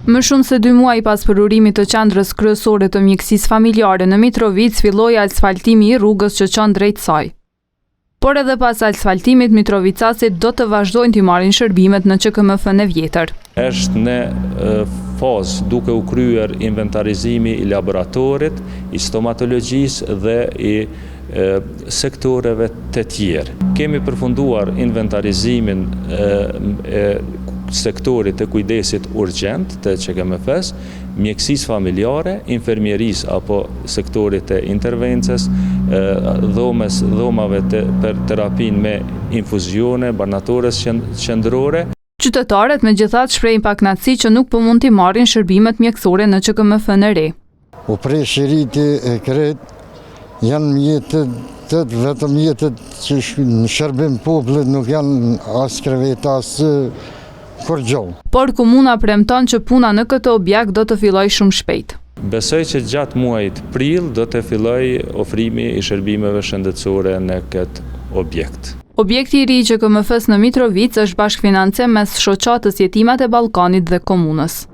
Më shumë se 2 muaj pas përurimit të qendrës kryesore të mjekësisë familjare në Mitrovic, filloi asfaltimi i rrugës që çon drejt saj. Por edhe pas asfaltimit, mitrovicasit do të vazhdojnë t'i marrin shërbimet në QKMF-n e vjetër. Është në fazë duke u kryer inventarizimi i laboratorit, i stomatologjisë dhe i sektoreve të tjerë. Kemi përfunduar inventarizimin e sektorit të kujdesit urgjent të QKMF-s, mjekësisë familjare, infermierisë apo sektorit të intervencës, dhomave për terapinë me infuzione, banatores qendrore. Qytetarët megjithatë shprehin pakënaqësi që nuk po mund t'i marrin shërbimet mjekësore në QKMF-n e re. U presh rriti e kret, janë mjetët, vetëm mjetët që në shërbim popullit nuk janë as kreveta, as korgjoll. Por komuna premton që puna në këtë objekt do të fillojë shumë shpejt. Besoj që gjatë muajit prill do të fillojë ofrimi i shërbimeve shëndetësore në këtë objekt. Objekti i ri i QKMF-s në Mitrovic është bashkëfinancim mes shoqatës Jetimat e Ballkanit dhe komunës.